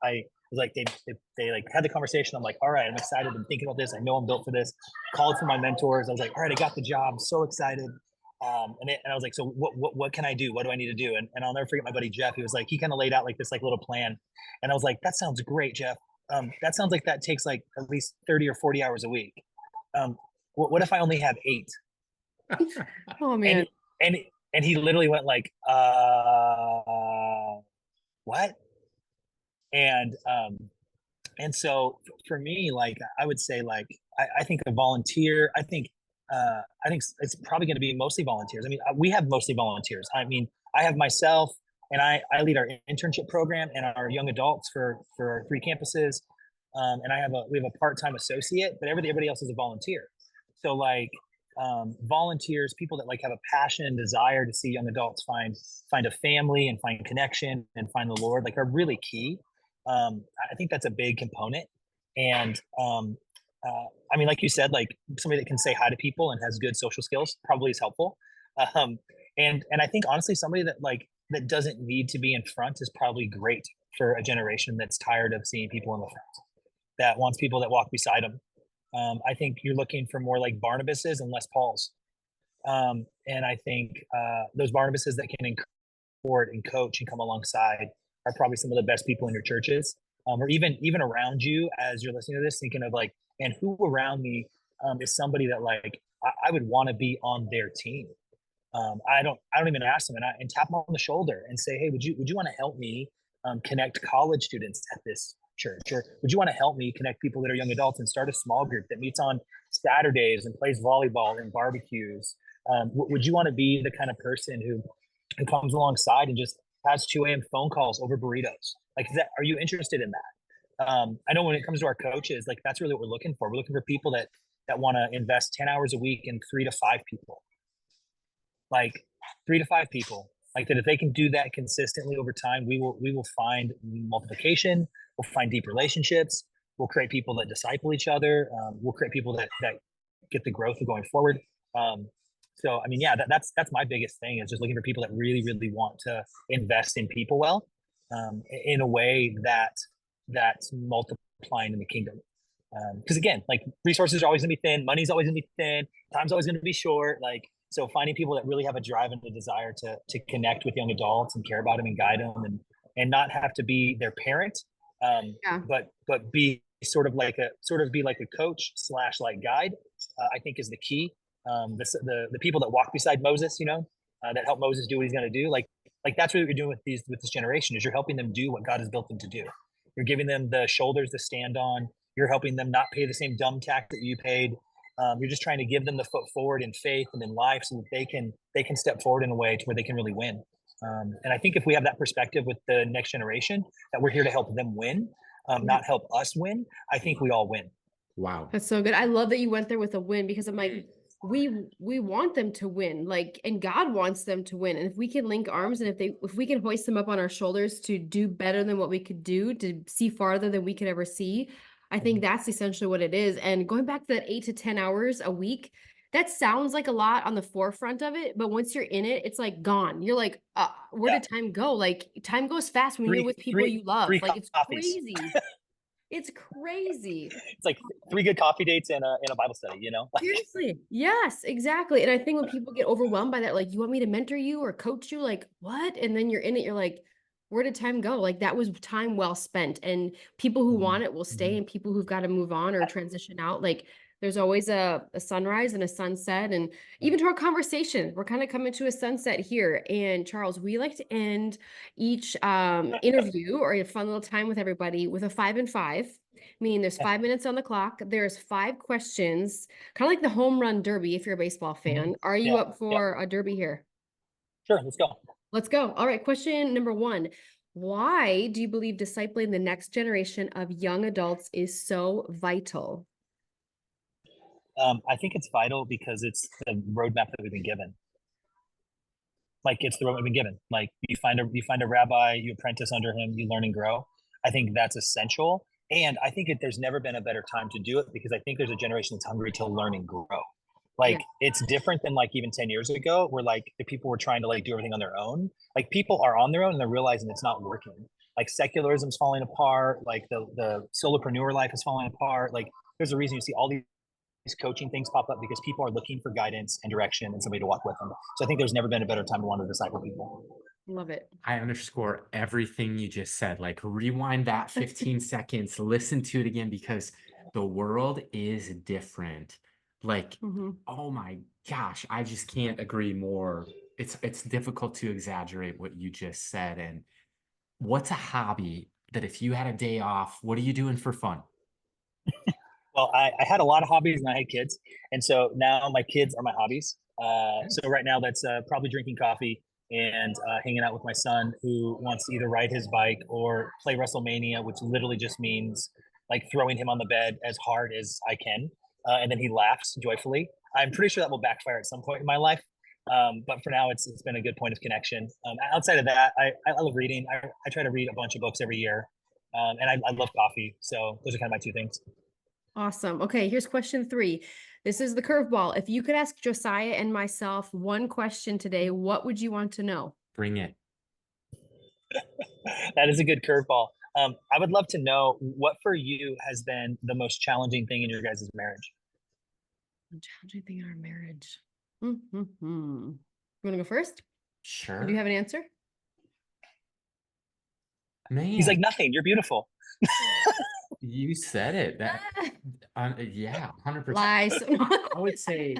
was like they like had the conversation. I'm like, all right, I'm excited. I'm thinking about this. I know I'm built for this. Called for my mentors. I was like, all right, I got the job. So excited. And I was like, so what can I do? What do I need to do? And I'll never forget my buddy Jeff. He was like, he kind of laid out like this like little plan, and I was like, that sounds great, Jeff. That sounds like that takes like at least 30 or 40 hours a week. What if I only have 8? Oh man. And he literally went like, what? And so for me, like I would say, like I think a volunteer. I think it's probably going to be mostly volunteers. I mean, we have mostly volunteers. I mean, I have myself, and I lead our internship program and our young adults for our 3 campuses. And we have a part-time associate, but everybody else is a volunteer. So like volunteers, people that like have a passion and desire to see young adults find a family and find connection and find the Lord, like are really key. I think that's a big component. And I mean, like you said, like somebody that can say hi to people and has good social skills probably is helpful. And I think honestly, somebody that doesn't need to be in front is probably great for a generation that's tired of seeing people in the front, that wants people that walk beside them. I think you're looking for more like Barnabases and less Pauls. And I think those Barnabases that can support and coach and come alongside are probably some of the best people in your churches, or even around you as you're listening to this, thinking of like, and who around me is somebody that like I would want to be on their team. I don't even ask them, and tap them on the shoulder and say, hey, would you want to help me connect college students at this church, or would you want to help me connect people that are young adults and start a small group that meets on Saturdays and plays volleyball and barbecues? Would you want to be the kind of person who comes alongside and just has 2 a.m. phone calls over burritos? Like, are you interested in that? I know when it comes to our coaches, like that's really what we're looking for. We're looking for people that want to invest 10 hours a week in 3 to 5 people. Like 3 to 5 people. Like that, if they can do that consistently over time, we will find multiplication. We'll find deep relationships. We'll create people that disciple each other. We'll create people that get the growth of going forward. So I mean, yeah, that's my biggest thing, is just looking for people that really, really want to invest in people well, in a way that's multiplying in the kingdom. Because again, like resources are always gonna be thin, money's always gonna be thin, time's always gonna be short. Like, so finding people that really have a drive and a desire to connect with young adults and care about them and guide them and not have to be their parent, but be sort of be like a coach / like guide, I think is the key. The people that walk beside Moses, that help Moses do what he's going to do. Like that's what you're doing with this generation, is you're helping them do what God has built them to do. You're giving them the shoulders to stand on. You're helping them not pay the same dumb tax that you paid. You're just trying to give them the foot forward in faith and in life, so that they can step forward in a way to where they can really win. And I think if we have that perspective with the next generation, that we're here to help them win, not help us win, I think we all win. Wow. That's so good. I love that you went there with a win, because I'm like, we want them to win, like, and God wants them to win. And if we can link arms, and if we can hoist them up on our shoulders to do better than what we could do, to see farther than we could ever see, I think that's essentially what it is. And going back to that 8 to 10 hours a week, that sounds like a lot on the forefront of it, but once you're in it, it's like gone. You're like, where did time go? Like, time goes fast when you're with people you love. Like, it's crazy. It's crazy. It's like 3 good coffee dates and a Bible study, Seriously. Yes, exactly. And I think when people get overwhelmed by that, like, you want me to mentor you or coach you? Like, what? And then you're in it, you're like, where did time go? Like that was time well spent. And people who want it will stay, and people who've got to move on or transition out. Like there's always a sunrise and a sunset. And even to our conversation, we're kind of coming to a sunset here. And Charles, we like to end each interview or a fun little time with everybody with a 5 and 5, meaning there's 5 minutes on the clock. There's 5 questions, kind of like the home run derby if you're a baseball fan. Are you up for a derby here? Sure, let's go. Let's go. All right, question number 1. Why do you believe discipling the next generation of young adults is so vital? I think it's vital because it's the roadmap that we've been given. Like it's the roadmap we've been given. Like you find a rabbi, you apprentice under him, you learn and grow. I think that's essential. And I think there's never been a better time to do it because I think there's a generation that's hungry to learn and grow. Like it's different than like even 10 years ago where like the people were trying to like do everything on their own. Like people are on their own and they're realizing it's not working. Like secularism's falling apart, like the solopreneur life is falling apart. Like there's a reason you see all these coaching things pop up because people are looking for guidance and direction and somebody to walk with them. So I think there's never been a better time to want to disciple people. Love it. I underscore everything you just said. Like rewind that 15 seconds, listen to it again, because the world is different. Like, oh my gosh, I just can't agree more. It's difficult to exaggerate what you just said. And what's a hobby that if you had a day off, what are you doing for fun? Well, I had a lot of hobbies and I had kids. And so now my kids are my hobbies. So right now that's probably drinking coffee and hanging out with my son who wants to either ride his bike or play WrestleMania, which literally just means like throwing him on the bed as hard as I can. And then he laughs joyfully. I'm pretty sure that will backfire at some point in my life. But for now, it's been a good point of connection. Outside of that, I love reading. I try to read a bunch of books every year. And I love coffee. So those are kind of my 2 things. Awesome. Okay, here's question 3. This is the curveball. If you could ask Josiah and myself one question today, what would you want to know? Bring it. That is a good curveball. I would love to know what for you has been the most challenging thing in your guys' marriage. The challenging thing in our marriage. You want to go first? Sure. Do you have an answer? Man. He's like, nothing. You're beautiful. You said it. That, yeah, 100%. Lies. I would say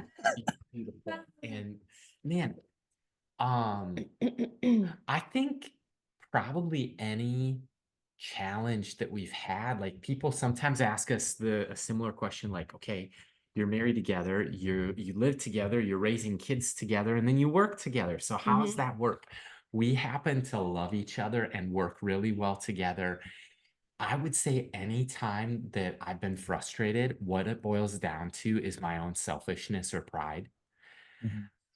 beautiful. And man, I think probably any challenge that we've had, like people sometimes ask us a similar question, like, okay, you're married together, you live together, you're raising kids together, and then you work together. So how does that work? We happen to love each other and work really well together. I would say any time that I've been frustrated, what it boils down to is my own selfishness or pride.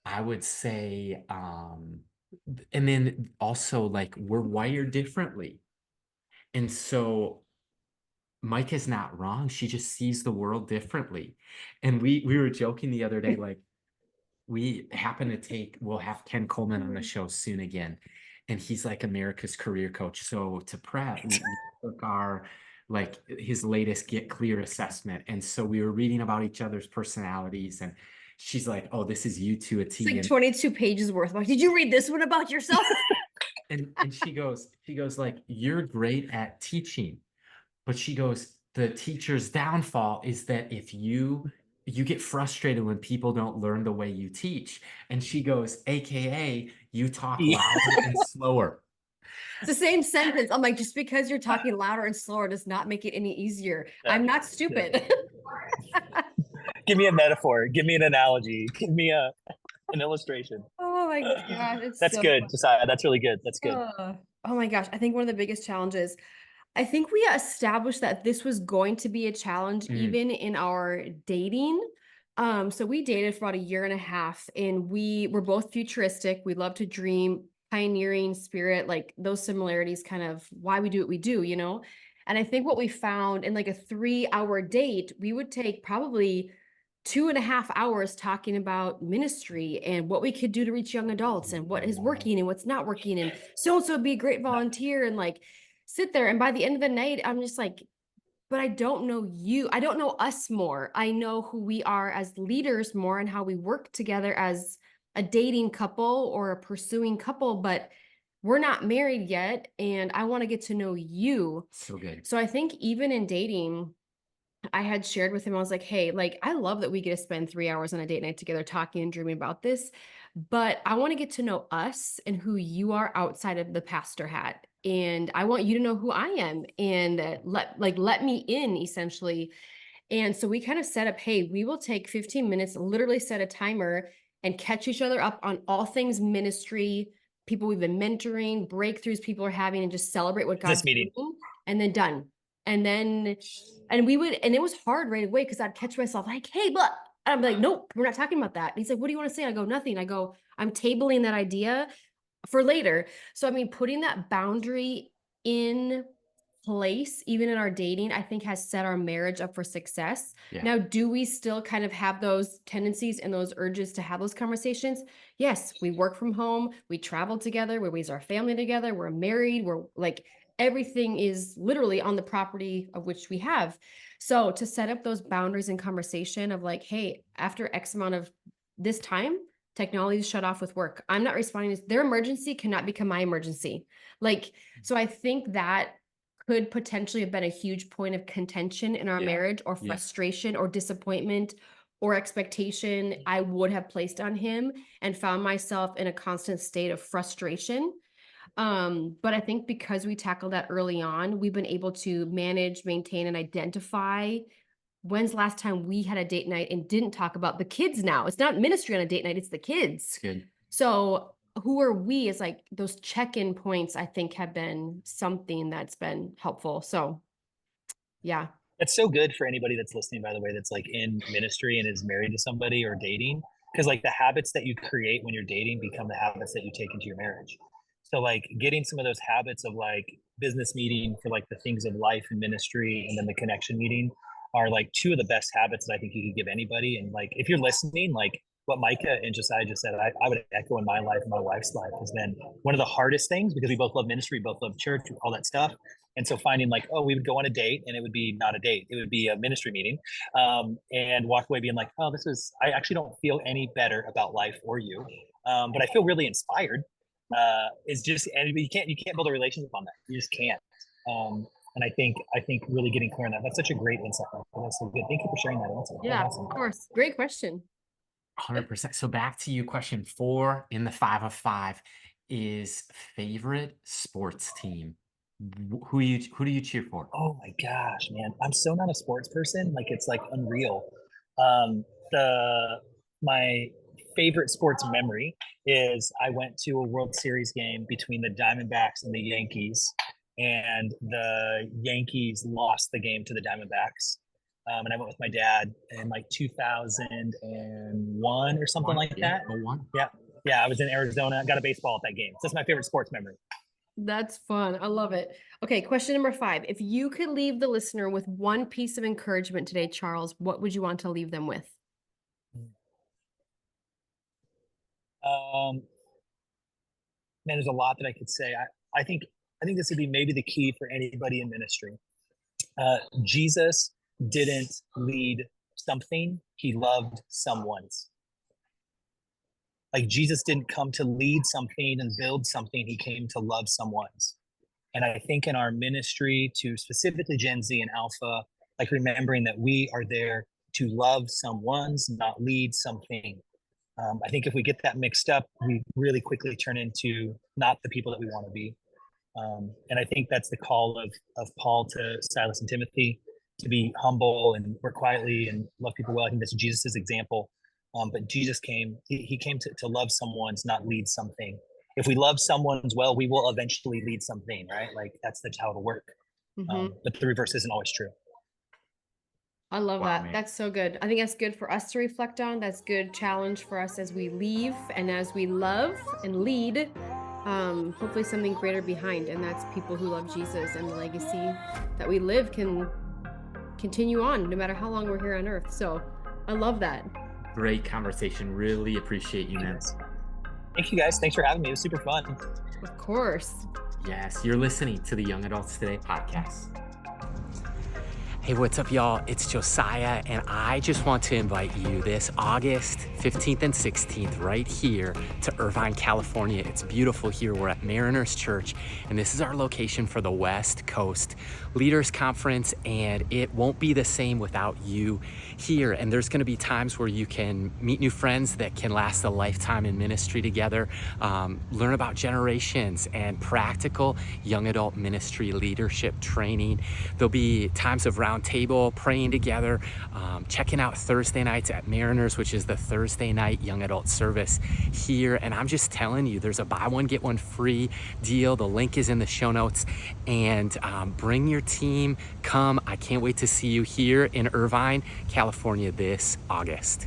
I would say, and then also like we're wired differently. And so Mike is not wrong. She just sees the world differently. And we were joking the other day, like we happen to we'll have Ken Coleman on the show soon again. And he's like America's career coach. So to prep, we took his latest Get Clear assessment. And so we were reading about each other's personalities, and she's like, oh, this is you to a T. It's like 22 pages worth. Like, did you read this one about yourself? and she goes like, you're great at teaching. But she goes, the teacher's downfall is that if you get frustrated when people don't learn the way you teach. And she goes, AKA, you talk louder and slower. It's the same sentence. I'm like, just because you're talking louder and slower does not make it any easier. I'm not stupid. Give me a metaphor. Give me an analogy. Give me an illustration. Oh my God. That's so good, Josiah. That's really good. That's good. Oh my gosh. I think one of the biggest challenges, I think we established that this was going to be a challenge even in our dating. So we dated for about 1.5 years, and we were both futuristic. We love to dream, pioneering spirit, like those similarities, kind of why we do what we do, you know? And I think what we found in like a 3-hour date, we would take probably 2.5 hours talking about ministry and what we could do to reach young adults and what is working and what's not working. And so-and-so would be a great volunteer, and like sit there. And by the end of the night, I'm just like, but I don't know you. I don't know us more. I know who we are as leaders more and how we work together as a dating couple or a pursuing couple, but we're not married yet, and I want to get to know you. So good. So I think even in dating, I had shared with him, I was like, hey, like, I love that we get to spend 3 hours on a date night together talking and dreaming about this, but I want to get to know us and who you are outside of the pastor hat. And I want you to know who I am, and let me in, essentially. And so we kind of set up, hey, we will take 15 minutes, literally set a timer, and catch each other up on all things ministry, people we've been mentoring, breakthroughs people are having, and just celebrate what God's meeting. doing, and then done. And we would, and it was hard right away because I'd catch myself like, hey, but I'm like, nope, we're not talking about that. And he's like, what do you want to say? I go, nothing. I go, I'm tabling that idea for later. So, I mean, putting that boundary in place, even in our dating, I think has set our marriage up for success. Yeah. Now, do we still kind of have those tendencies and those urges to have those conversations? Yes, we work from home, we travel together, we raise our family together, we're married, we're like, everything is literally on the property of which we have. So to set up those boundaries and conversation of like, hey, after X amount of this time, technology is shut off with work. I'm not responding. Their emergency cannot become my emergency. Like, so I think that could potentially have been a huge point of contention in our marriage, or frustration or disappointment or expectation I would have placed on him, and found myself in a constant state of frustration. But I think because we tackled that early on, we've been able to manage, maintain, and identify when's the last time we had a date night and didn't talk about the kids. Now it's not ministry on a date night, it's the kids. Good. So who are we, is like those check-in points, I think, have been something that's been helpful. So yeah. It's so good for anybody that's listening, by the way, that's like in ministry and is married to somebody or dating, because like the habits that you create when you're dating become the habits that you take into your marriage. So like getting some of those habits of like business meeting for like the things of life and ministry, and then the connection meeting, are like two of the best habits that I think you could give anybody. And like if you're listening, like what Micah and Josiah just said, I would echo in my life and my wife's life, has been one of the hardest things, because we both love ministry, both love church, all that stuff. And so finding like, oh, we would go on a date, and it would be not a date, it would be a ministry meeting, and walk away being like, oh, I actually don't feel any better about life or you, but I feel really inspired. Is just, and you can't build a relationship on that. You just can't. And I think really getting clear on that. That's such a great insight. That's so good. Thank you for sharing that answer. Yeah, awesome. Of course. Great question. 100%. So back to you, question 4 in the 5 of 5 is favorite sports team. Who do you cheer for? Oh my gosh, man. I'm so not a sports person. Like, it's like unreal. My favorite sports memory is I went to a World Series game between the Diamondbacks and the Yankees, and the Yankees lost the game to the Diamondbacks. And I went with my dad in like 2001 or something like that. 01. Yeah, I was in Arizona. Got a baseball at that game. So that's my favorite sports memory. That's fun. I love it. Okay, question number 5. If you could leave the listener with one piece of encouragement today, Charles, what would you want to leave them with? Man, there's a lot that I could say. I think this would be maybe the key for anybody in ministry. Jesus didn't lead something, he loved someone's. Like, Jesus didn't come to lead something and build something, he came to love someone's. And I think in our ministry to specifically Gen Z and Alpha, like remembering that we are there to love someone's, not lead something. I think if we get that mixed up, we really quickly turn into not the people that we want to be. And I think that's the call of Paul to Silas and Timothy, to be humble and work quietly and love people well. I think that's Jesus' example. But Jesus came, he came to love someone's, not lead something. If we love someone's well, we will eventually lead something, right? Like that's how it'll work. But the reverse isn't always true. I love that. Man. That's so good. I think that's good for us to reflect on. That's good challenge for us as we leave and as we love and lead. Hopefully something greater behind, and that's people who love Jesus, and the legacy that we live can continue on no matter how long we're here on earth. So I love that. Great conversation. Really appreciate you, man. Thank you, guys. Thanks for having me. It was super fun. Of course. Yes, you're listening to the Young Adults Today podcast. Hey, what's up, y'all? It's Josiah, and I just want to invite you this August 15th and 16th right here to Irvine, California. It's beautiful here. We're at Mariners Church, and this is our location for the West Coast Leaders Conference, and it won't be the same without you here. And there's going to be times where you can meet new friends that can last a lifetime in ministry together, learn about generations and practical young adult ministry leadership training. There'll be times of round table, praying together, checking out Thursday nights at Mariners, which is the Thursday night young adult service here. And I'm just telling you, there's a buy one, get one free deal. The link is in the show notes. And bring your team, come. I can't wait to see you here in Irvine, California this August.